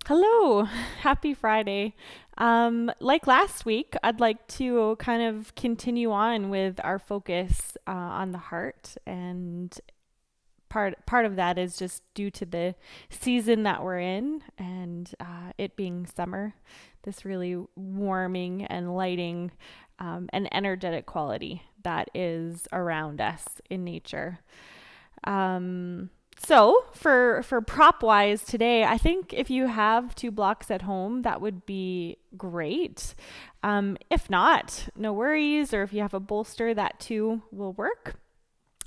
Hello, happy Friday. Like last week, I'd like to kind of continue on with our focus on the heart, and part of that is just due to the season that we're in, and it being summer. This really warming and lighting and energetic quality that is around us in nature. So for prop wise today, I think if you have two blocks at home, that would be great. If not, no worries. Or if you have a bolster, that too will work.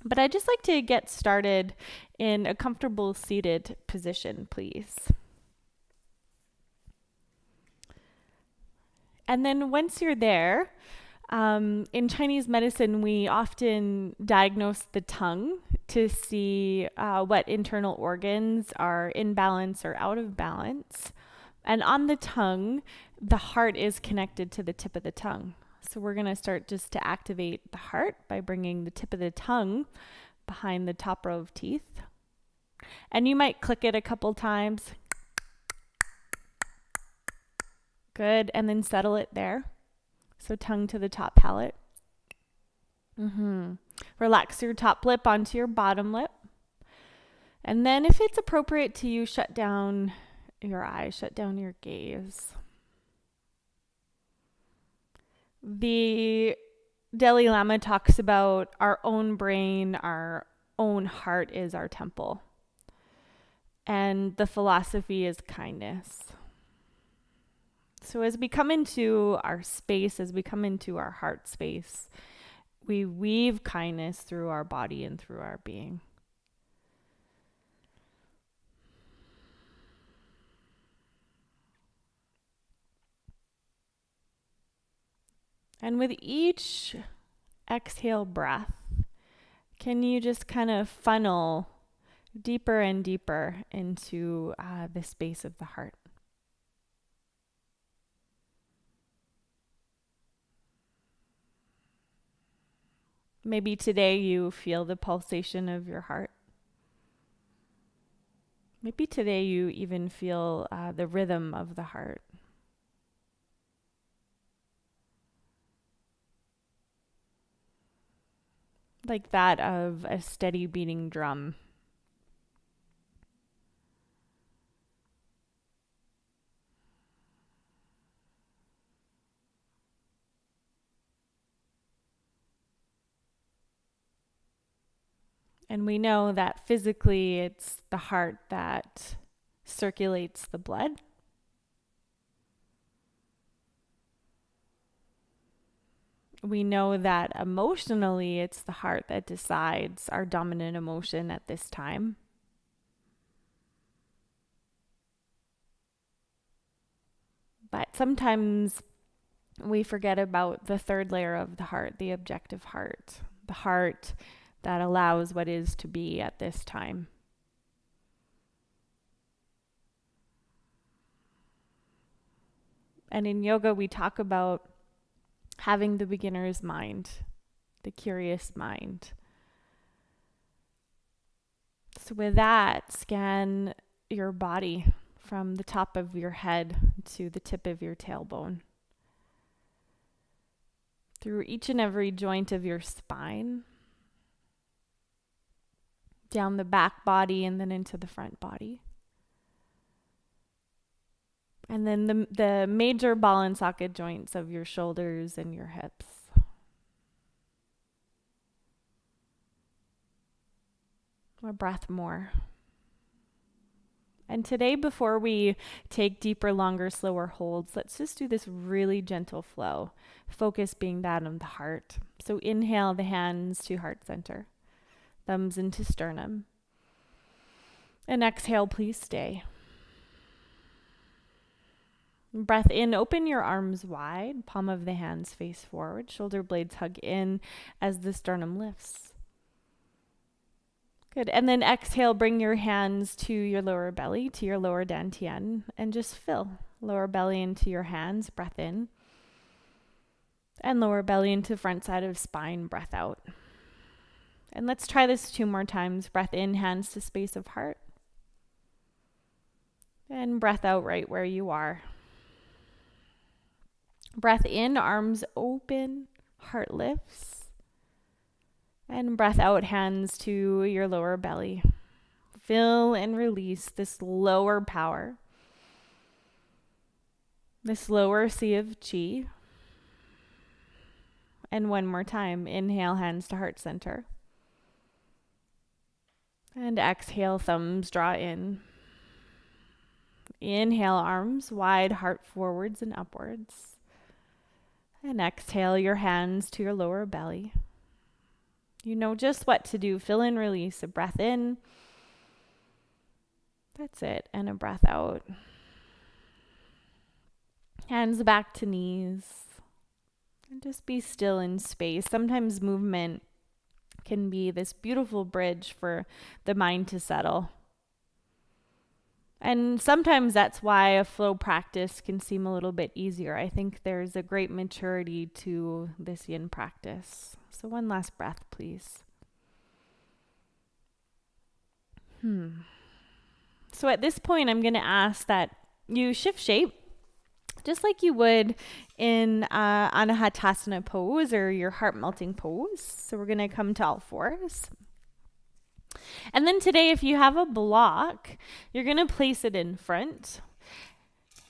But I'd just like to get started in a comfortable seated position, please. And then once you're there, in Chinese medicine, we often diagnose the tongue to see what internal organs are in balance or out of balance. And on the tongue, the heart is connected to the tip of the tongue. So we're going to start just to activate the heart by bringing the tip of the tongue behind the top row of teeth. And you might click it a couple times. Good. And then settle it there. So tongue to the top palate. Relax your top lip onto your bottom lip. And then if it's appropriate to you, shut down your eyes, shut down your gaze. The Dalai Lama talks about our own brain, our own heart is our temple. And the philosophy is kindness. So as we come into our space, as we come into our heart space, we weave kindness through our body and through our being. And with each exhale breath, can you just kind of funnel deeper and deeper into the space of the heart? Maybe today you feel the pulsation of your heart. Maybe today you even feel the rhythm of the heart. Like that of a steady beating drum. And we know that physically it's the heart that circulates the blood. We know that emotionally it's the heart that decides our dominant emotion at this time. But sometimes we forget about the third layer of the heart, the objective heart, the heart that allows what is to be at this time. And in yoga, we talk about having the beginner's mind, the curious mind. So with that, scan your body from the top of your head to the tip of your tailbone. Through each and every joint of your spine, down the back body and then into the front body. And then the major ball and socket joints of your shoulders and your hips. A breath more. And today, before we take deeper, longer, slower holds, let's just do this really gentle flow. Focus being that of the heart. So inhale the hands to heart center. Thumbs into sternum. And exhale, please stay. Breath in, open your arms wide, palm of the hands face forward, shoulder blades hug in as the sternum lifts. Good. And then exhale, bring your hands to your lower belly, to your lower dantian, and just fill. Lower belly into your hands, breath in. And lower belly into front side of spine, breath out. And let's try this 2 more times. Breath in, hands to space of heart. And breath out right where you are. Breath in, arms open, heart lifts. And breath out, hands to your lower belly. Fill and release this lower power, this lower sea of chi. And one more time, inhale, hands to heart center. And exhale, thumbs draw in. Inhale, arms wide, heart forwards and upwards. And exhale, your hands to your lower belly. You know just what to do. Fill and release. A breath in. That's it. And a breath out. Hands back to knees. And just be still in space. Sometimes movement can be this beautiful bridge for the mind to settle. And sometimes that's why a flow practice can seem a little bit easier. I think there's a great maturity to this yin practice. So one last breath, please. So at this point, I'm going to ask that you shift shape, just like you would in Anahatasana pose or your heart melting pose. So we're going to come to all fours. And then today, if you have a block, you're going to place it in front.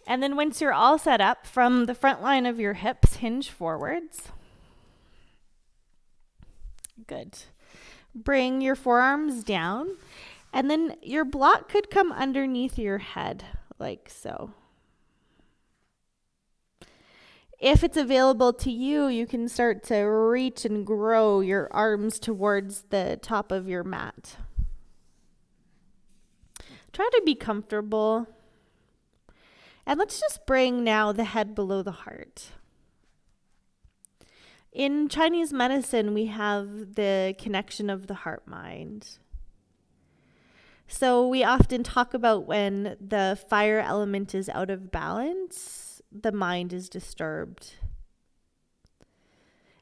And then once you're all set up, from the front line of your hips, hinge forwards. Good. Bring your forearms down. And then your block could come underneath your head, like so. If it's available to you, you can start to reach and grow your arms towards the top of your mat. Try to be comfortable. And let's just bring now the head below the heart. In Chinese medicine, we have the connection of the heart-mind. So we often talk about when the fire element is out of balance, the mind is disturbed.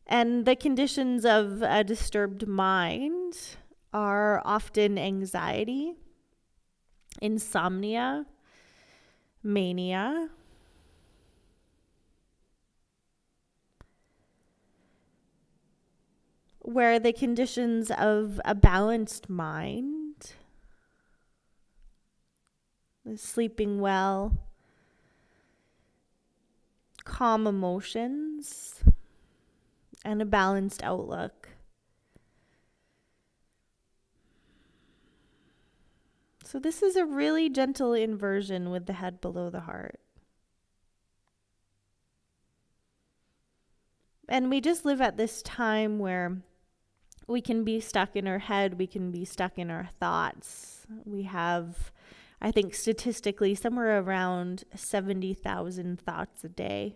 And the conditions of a disturbed mind are often anxiety, insomnia, mania, where the conditions of a balanced mind, sleeping well, calm emotions, and a balanced outlook. So this is a really gentle inversion with the head below the heart. And we just live at this time where we can be stuck in our head, we can be stuck in our thoughts. We have, I think statistically, somewhere around 70,000 thoughts a day.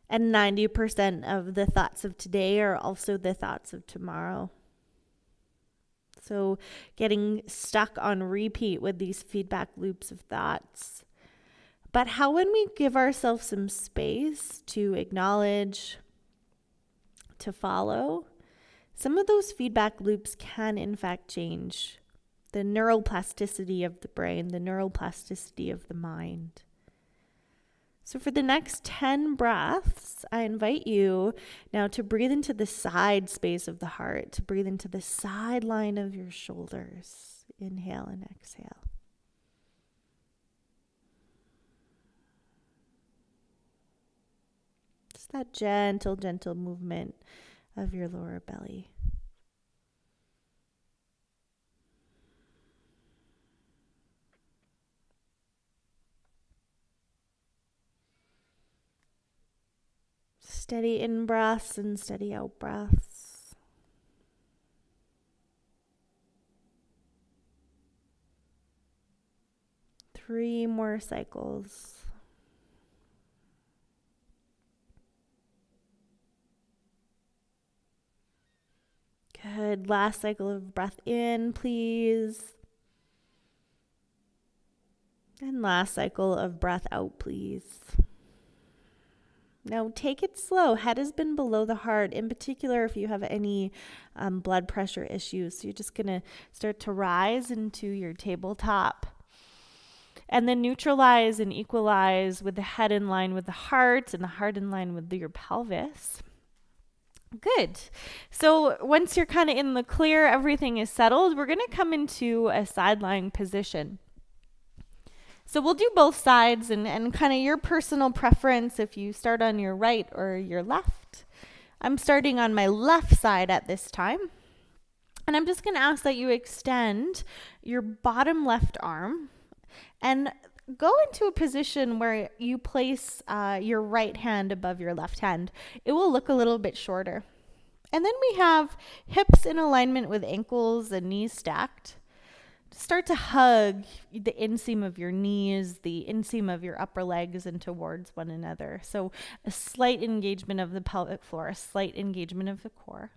And 90% of the thoughts of today are also the thoughts of tomorrow. So getting stuck on repeat with these feedback loops of thoughts. But how when we give ourselves some space to acknowledge, to follow, some of those feedback loops can in fact change the neuroplasticity of the brain, the neuroplasticity of the mind. So for the next 10 breaths, I invite you now to breathe into the side space of the heart, to breathe into the side line of your shoulders. Inhale and exhale. Just that gentle, gentle movement of your lower belly. Steady in breaths and steady out breaths. Three more cycles. Good. Last cycle of breath in, please. And last cycle of breath out, please. Now take it slow. Head has been below the heart, in particular if you have any blood pressure issues. So you're just going to start to rise into your tabletop. And then neutralize and equalize with the head in line with the heart and the heart in line with your pelvis. Good. So once you're kind of in the clear, everything is settled, we're going to come into a side lying position. So we'll do both sides and kind of your personal preference if you start on your right or your left. I'm starting on my left side at this time. And I'm just going to ask that you extend your bottom left arm and go into a position where you place your right hand above your left hand. It will look a little bit shorter. And then we have hips in alignment with ankles and knees stacked. Start to hug the inseam of your knees, the inseam of your upper legs, and towards one another. So a slight engagement of the pelvic floor, a slight engagement of the core.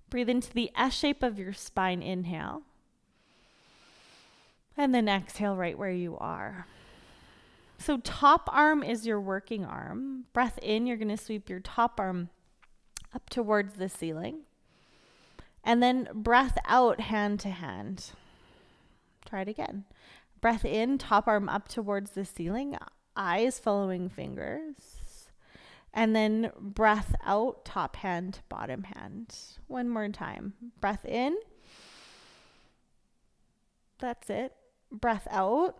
Breathe into the S shape of your spine, inhale. And then exhale right where you are. So top arm is your working arm. Breath in, you're going to sweep your top arm up towards the ceiling. And then breath out, hand to hand. Try it again. Breath in, top arm up towards the ceiling, eyes following fingers. And then breath out, top hand to bottom hand. One more time. Breath in. That's it. Breath out.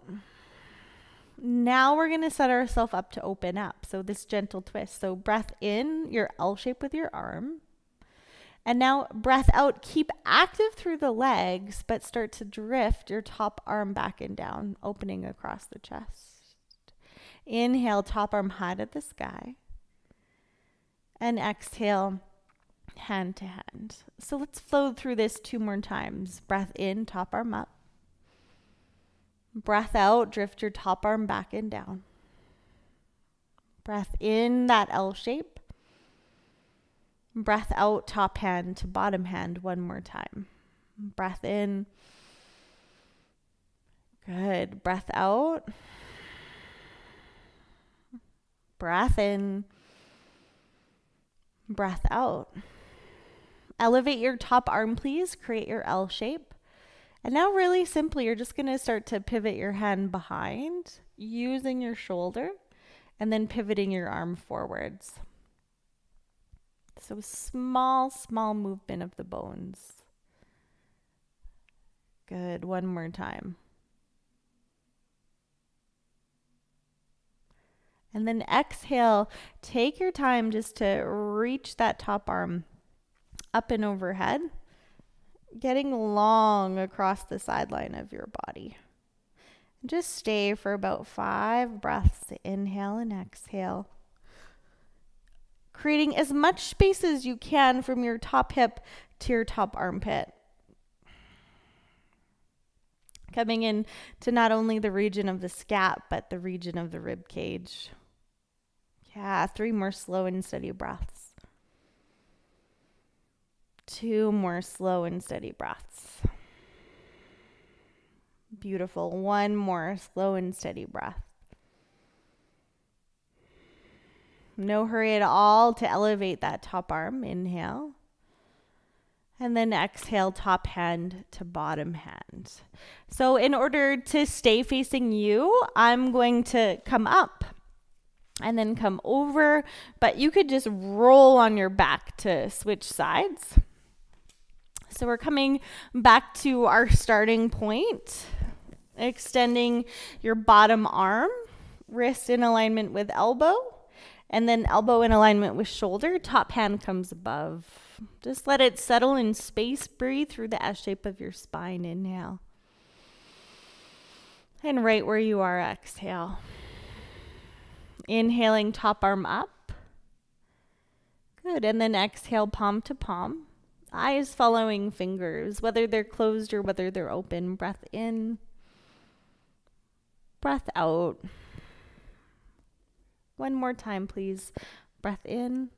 Now we're going to set ourselves up to open up. So this gentle twist. So breath in, your L shape with your arm. And now breath out, keep active through the legs, but start to drift your top arm back and down, opening across the chest. Inhale, top arm high to the sky. And exhale, hand to hand. So let's flow through this 2 more times. Breath in, top arm up. Breath out, drift your top arm back and down. Breath in, that L shape. Breath out, top hand to bottom hand 1 more time. Breath in. Good. Breath out. Breath in. Breath out. Elevate your top arm, please. Create your L shape. And now really simply, you're just going to start to pivot your hand behind, using your shoulder, and then pivoting your arm forwards. So small movement of the bones. Good. 1 more time. And then exhale, take your time just to reach that top arm up and overhead, getting long across the sideline of your body. And just stay for about 5 breaths. Inhale and exhale. Creating as much space as you can from your top hip to your top armpit. Coming in to not only the region of the scap, but the region of the rib cage. Yeah, 3 more slow and steady breaths. 2 more slow and steady breaths. Beautiful. 1 more slow and steady breath. No hurry at all to elevate that top arm. Inhale. And then exhale, top hand to bottom hand. So in order to stay facing you, I'm going to come up and then come over, but you could just roll on your back to switch sides. So we're coming back to our starting point, extending your bottom arm, wrist in alignment with elbow, and then elbow in alignment with shoulder. Top hand comes above. Just let it settle in space. Breathe through the S shape of your spine. Inhale. And right where you are, exhale. Inhaling, top arm up. Good. And then exhale, palm to palm. Eyes following fingers, whether they're closed or whether they're open. Breath in. Breath out. 1 more time, please. Breath in.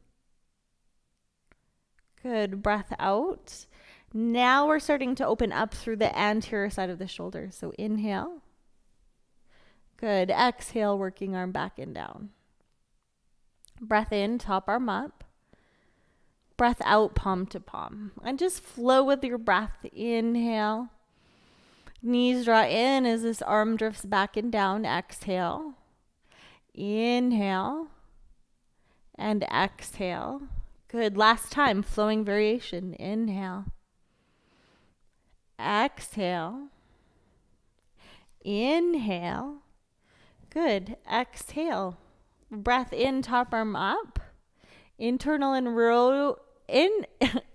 Good. Breath out. Now we're starting to open up through the anterior side of the shoulder. So inhale. Good. Exhale, working arm back and down. Breath in, top arm up. Breath out, palm to palm. And just flow with your breath. Inhale. Knees draw in as this arm drifts back and down. Exhale. Inhale. And exhale. Good. Last time, flowing variation. Inhale. Exhale. Inhale. Good. Exhale. Breath in, top arm up. Internal and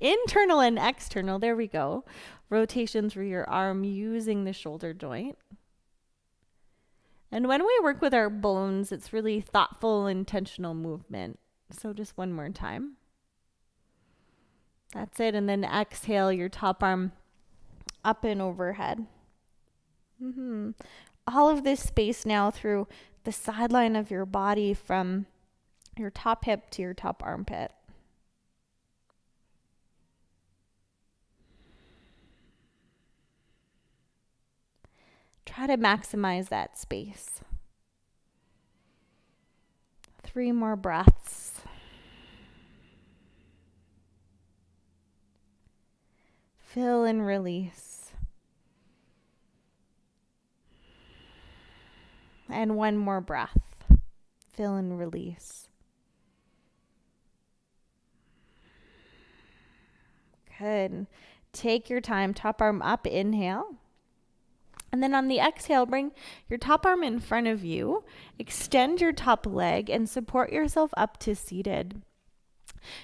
internal and external. There we go. Rotation through your arm using the shoulder joint. And when we work with our bones, it's really thoughtful, intentional movement. So just one more time. That's it. And then exhale your top arm up and overhead. All of this space now through the sideline of your body from your top hip to your top armpit. Try to maximize that space. 3 more breaths. Fill and release. And 1 more breath. Fill and release. Good. Take your time. Top arm up. Inhale. And then on the exhale, bring your top arm in front of you. Extend your top leg and support yourself up to seated.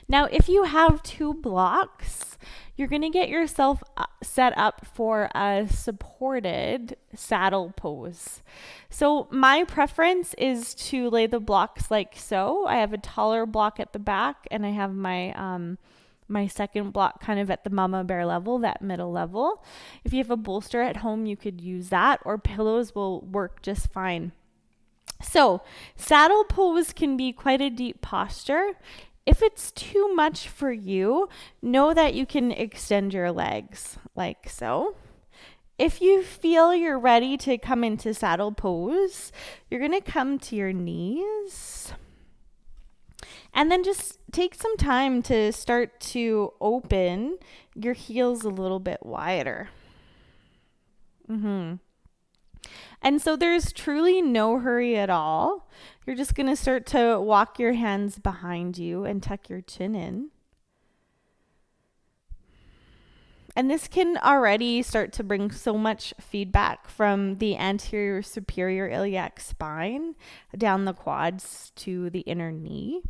Now, if you have 2 blocks, you're going to get yourself set up for a supported saddle pose. So my preference is to lay the blocks like so. I have a taller block at the back, and I have my second block kind of at the mama bear level, that middle level. If you have a bolster at home, you could use that, or pillows will work just fine. So saddle pose can be quite a deep posture. If it's too much for you, know that you can extend your legs like so. If you feel you're ready to come into saddle pose, you're going to come to your knees. And then just take some time to start to open your heels a little bit wider. And so there's truly no hurry at all. You're just going to start to walk your hands behind you and tuck your chin in. And this can already start to bring so much feedback from the anterior superior iliac spine down the quads to the inner knee.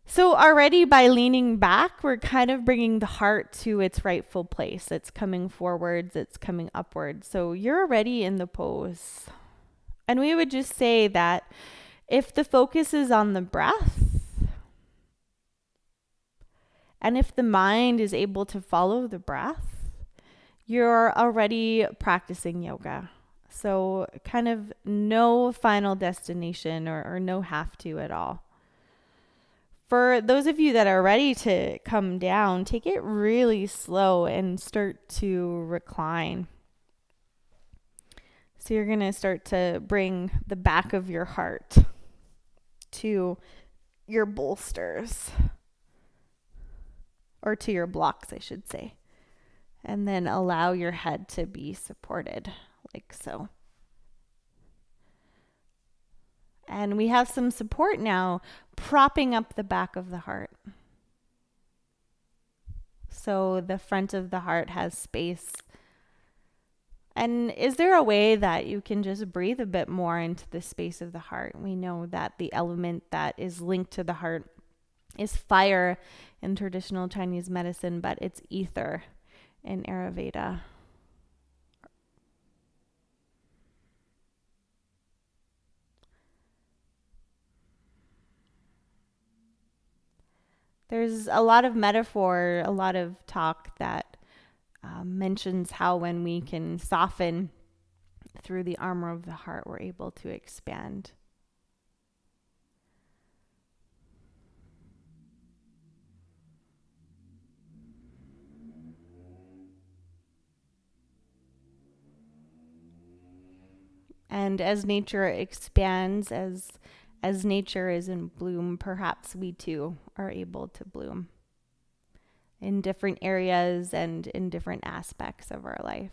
So already by leaning back, we're kind of bringing the heart to its rightful place. It's coming forwards, it's coming upwards. So you're already in the pose. And we would just say that if the focus is on the breath, and if the mind is able to follow the breath, you're already practicing yoga. So kind of no final destination or no have to at all. For those of you that are ready to come down, take it really slow and start to recline. So you're going to start to bring the back of your heart to your bolsters, or to your blocks, I should say. And then allow your head to be supported like so. And we have some support now, propping up the back of the heart. So the front of the heart has space. And is there a way that you can just breathe a bit more into the space of the heart? We know that the element that is linked to the heart is fire in traditional Chinese medicine, but it's ether in Ayurveda. There's a lot of metaphor, a lot of talk that mentions how when we can soften through the armor of the heart, we're able to expand. And as nature expands, as nature is in bloom, perhaps we too are able to bloom in different areas and in different aspects of our life.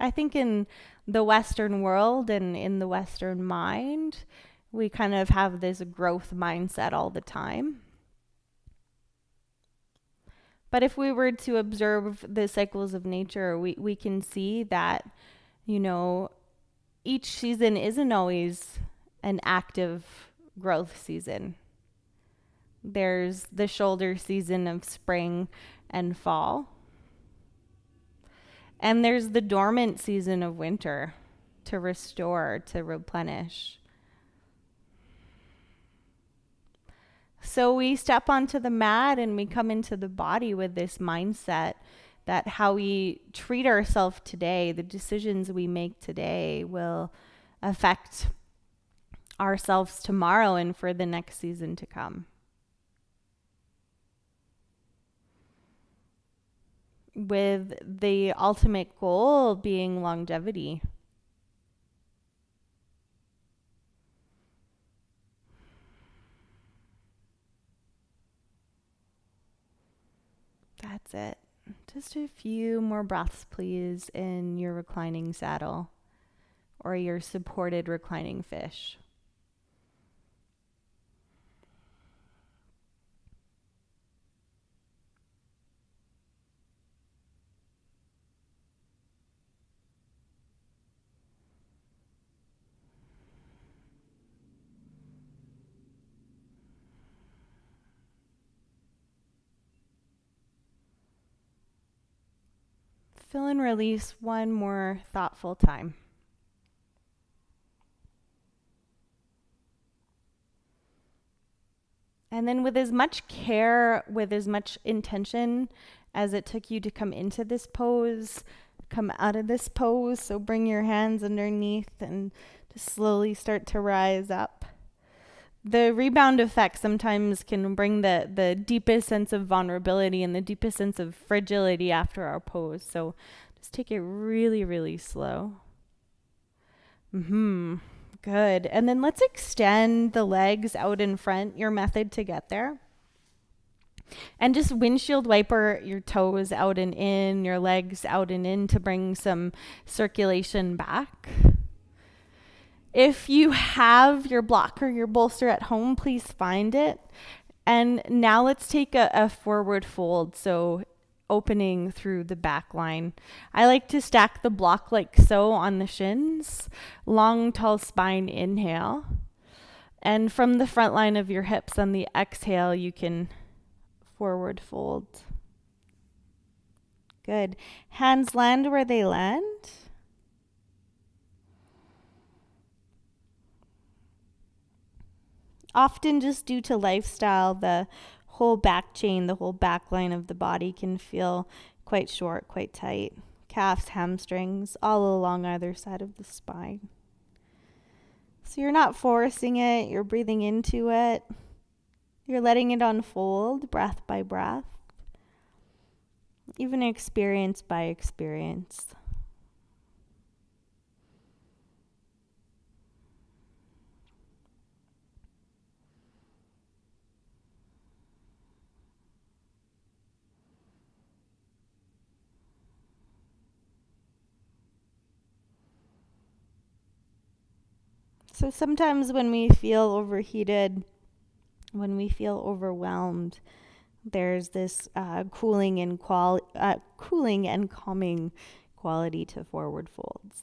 I think in the Western world and in the Western mind, we kind of have this growth mindset all the time. But if we were to observe the cycles of nature, we can see that, you know, each season isn't always an active growth season. There's the shoulder season of spring and fall. And there's the dormant season of winter to restore, to replenish. So we step onto the mat and we come into the body with this mindset that how we treat ourselves today, the decisions we make today will affect ourselves tomorrow and for the next season to come. With the ultimate goal being longevity. That's it. Just a few more breaths, please, in your reclining saddle or your supported reclining fish. Fill and release one more thoughtful time. And then with as much care, with as much intention as it took you to come into this pose, come out of this pose. So bring your hands underneath and just slowly start to rise up. The rebound effect sometimes can bring the deepest sense of vulnerability and the deepest sense of fragility after our pose. So just take it really, really slow. Good. And then let's extend the legs out in front, your method to get there. And just windshield wiper your toes out and in, your legs out and in to bring some circulation back. If you have your block or your bolster at home, please find it. And now let's take a forward fold, so opening through the back line. I like to stack the block like so on the shins. Long, tall spine, inhale. And from the front line of your hips on the exhale, you can forward fold. Good. Hands land where they land. Often just due to lifestyle, the whole back chain, the whole back line of the body can feel quite short, quite tight. Calves, hamstrings, all along either side of the spine. So you're not forcing it, you're breathing into it. You're letting it unfold breath by breath, even experience by experience. So sometimes when we feel overheated, when we feel overwhelmed, there's this cooling and calming quality to forward folds.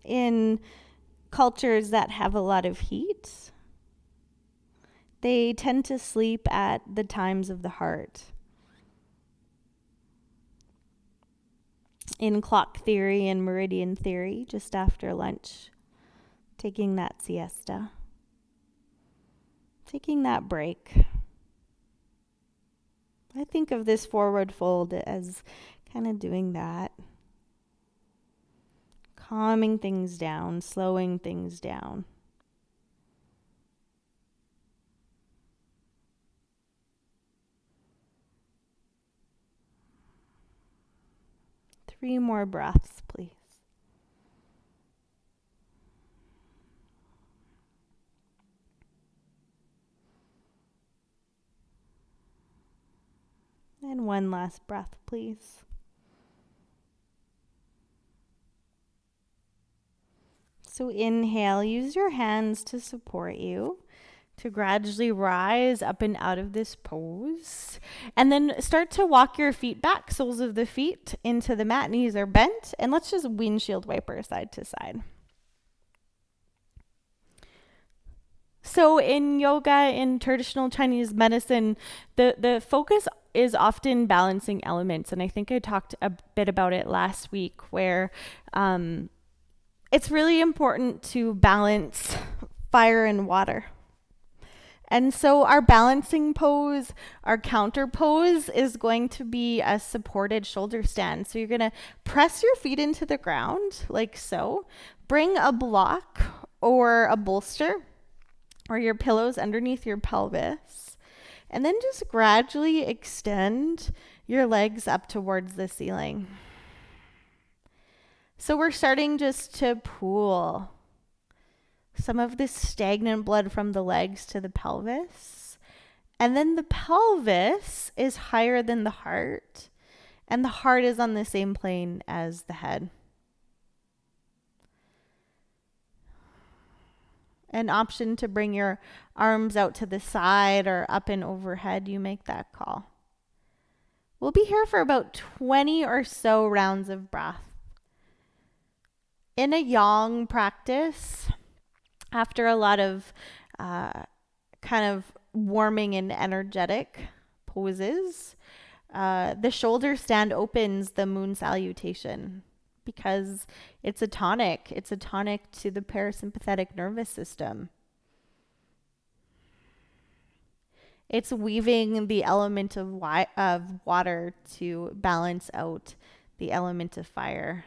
In cultures that have a lot of heat, they tend to sleep at the times of the heart. In clock theory and meridian theory, just after lunch, taking that siesta, taking that break. I think of this forward fold as kind of doing that, calming things down, slowing things down. Three more breaths, please. One last breath, please. So inhale, use your hands to support you, to gradually rise up and out of this pose. And then start to walk your feet back, soles of the feet into the mat, knees are bent. And let's just windshield wiper side to side. So in yoga, in traditional Chinese medicine, the focus is often balancing elements. And I think I talked a bit about it last week, where it's really important to balance fire and water. And so our balancing pose, our counter pose, is going to be a supported shoulder stand. So you're going to press your feet into the ground like so. Bring a block or a bolster or your pillows underneath your pelvis. And then just gradually extend your legs up towards the ceiling. So we're starting just to pool some of this stagnant blood from the legs to the pelvis. And then the pelvis is higher than the heart, and the heart is on the same plane as the head. An option to bring your arms out to the side or up and overhead, you make that call. We'll be here for about 20 or so rounds of breath. In a yang practice, after a lot of kind of warming and energetic poses, the shoulder stand opens the moon salutation because it's a tonic. It's a tonic to the parasympathetic nervous system. It's weaving the element of water to balance out the element of fire.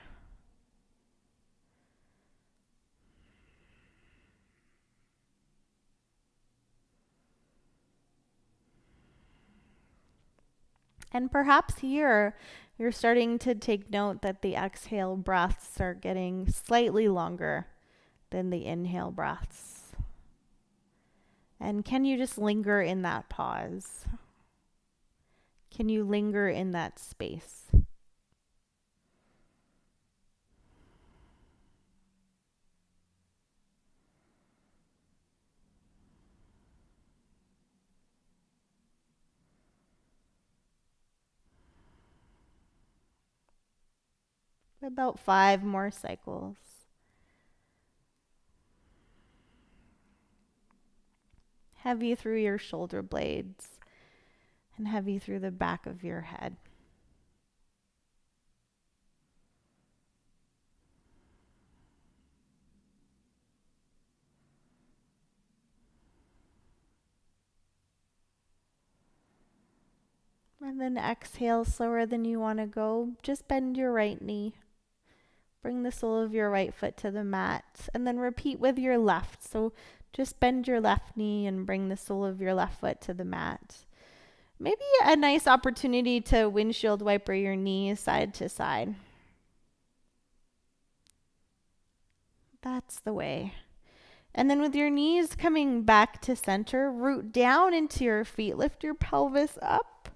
And perhaps here, you're starting to take note that the exhale breaths are getting slightly longer than the inhale breaths. And can you just linger in that pause? Can you linger in that space? About 5 more cycles. Heavy through your shoulder blades and heavy through the back of your head. And then exhale slower than you want to go. Just bend your right knee. Bring the sole of your right foot to the mat, and then repeat with your left. So just bend your left knee and bring the sole of your left foot to the mat. Maybe a nice opportunity to windshield wiper your knees side to side. That's the way. And then with your knees coming back to center, root down into your feet. Lift your pelvis up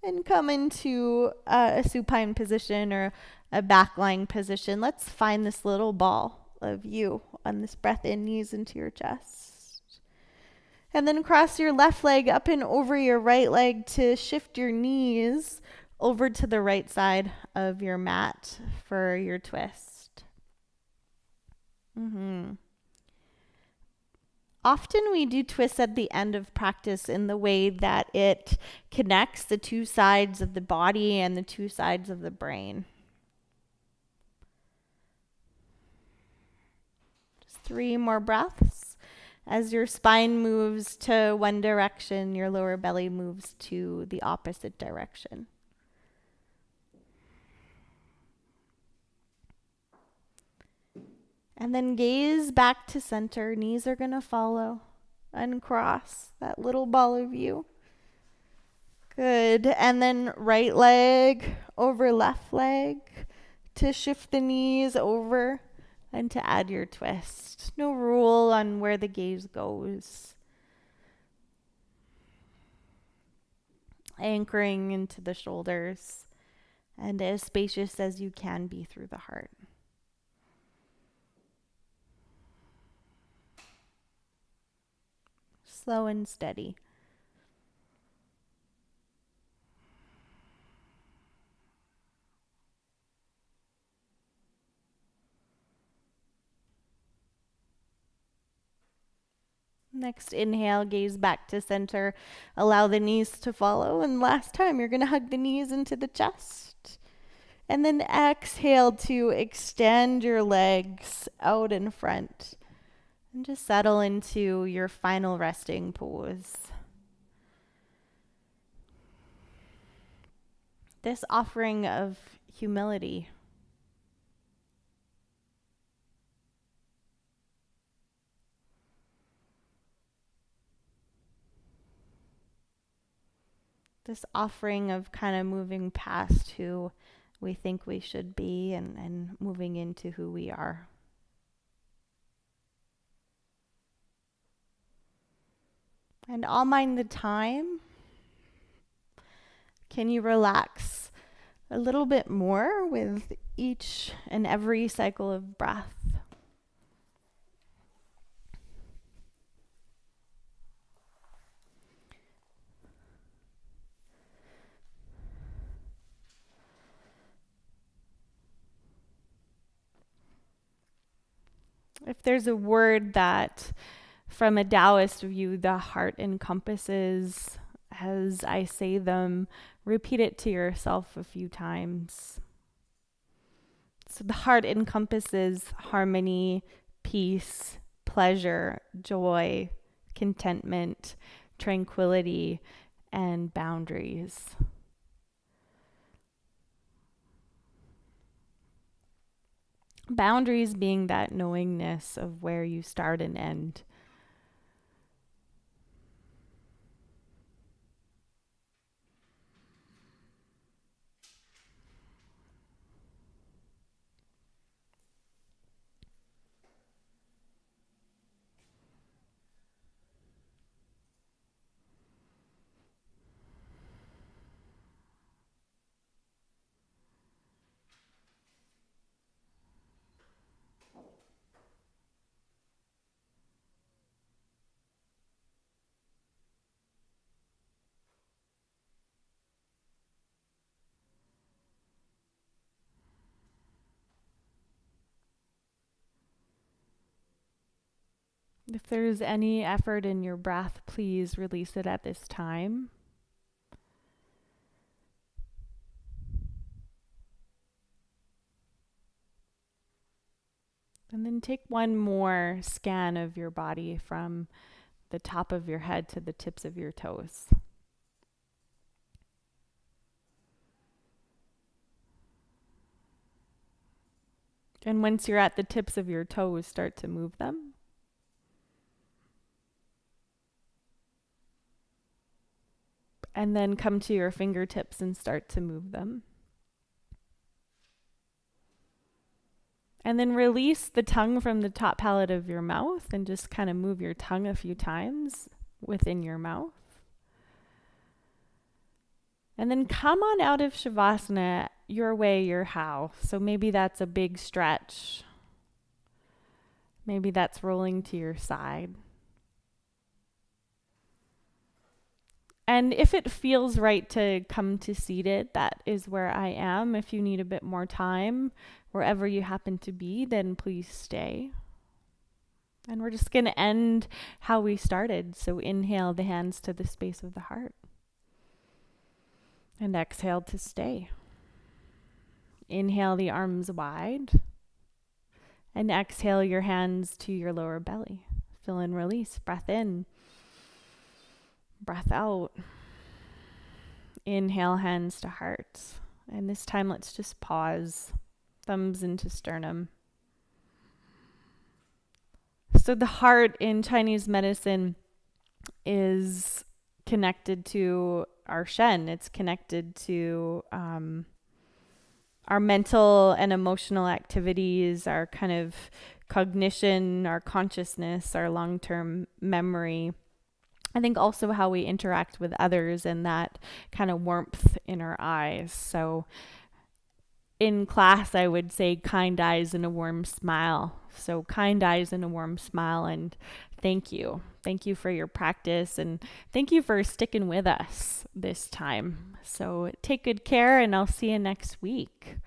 and come into a supine position or a backlying position. Let's find this little ball of you on this breath in, knees into your chest. And then cross your left leg up and over your right leg to shift your knees over to the right side of your mat for your twist. Often we do twists at the end of practice in the way that it connects the two sides of the body and the two sides of the brain. Just 3 more breaths. As your spine moves to one direction, your lower belly moves to the opposite direction. And then gaze back to center. Knees are going to follow. Uncross that little ball of you. Good. And then right leg over left leg to shift the knees over and to add your twist. No rule on where the gaze goes. anchoring into the shoulders, and as spacious as you can be through the heart. Slow and steady. Next inhale, gaze back to center. Allow the knees to follow. And last time, you're going to hug the knees into the chest. And then exhale to extend your legs out in front. And just settle into your final resting pose. This offering of humility. This offering of kind of moving past who we think we should be and moving into who we are. And I'll mind the time. Can you relax a little bit more with each and every cycle of breath? If there's a word that from a Taoist view the heart encompasses, as I say them, repeat it to yourself a few times. So the heart encompasses harmony, peace, pleasure, joy, contentment, tranquility, and boundaries. Boundaries being that knowingness of where you start and end. If there's any effort in your breath, please release it at this time. And then take one more scan of your body from the top of your head to the tips of your toes. And once you're at the tips of your toes, start to move them. And then come to your fingertips and start to move them. And then release the tongue from the top palate of your mouth and just kind of move your tongue a few times within your mouth. And then come on out of Shavasana your way, your how. So maybe that's a big stretch. Maybe that's rolling to your side. And if it feels right to come to seated, that is where I am. If you need a bit more time, wherever you happen to be, then please stay. And we're just going to end how we started. So inhale the hands to the space of the heart. And exhale to stay. Inhale the arms wide. And exhale your hands to your lower belly. Fill and release. Breath in. Breath out. Inhale, hands to heart. And this time, let's just pause. Thumbs into sternum. So the heart in Chinese medicine is connected to our Shen. It's connected to our mental and emotional activities, our kind of cognition, our consciousness, our long-term memory. I think also how we interact with others and that kind of warmth in our eyes. So in class, I would say kind eyes and a warm smile. So kind eyes and a warm smile, and thank you. Thank you for your practice, and thank you for sticking with us this time. So take good care, and I'll see you next week.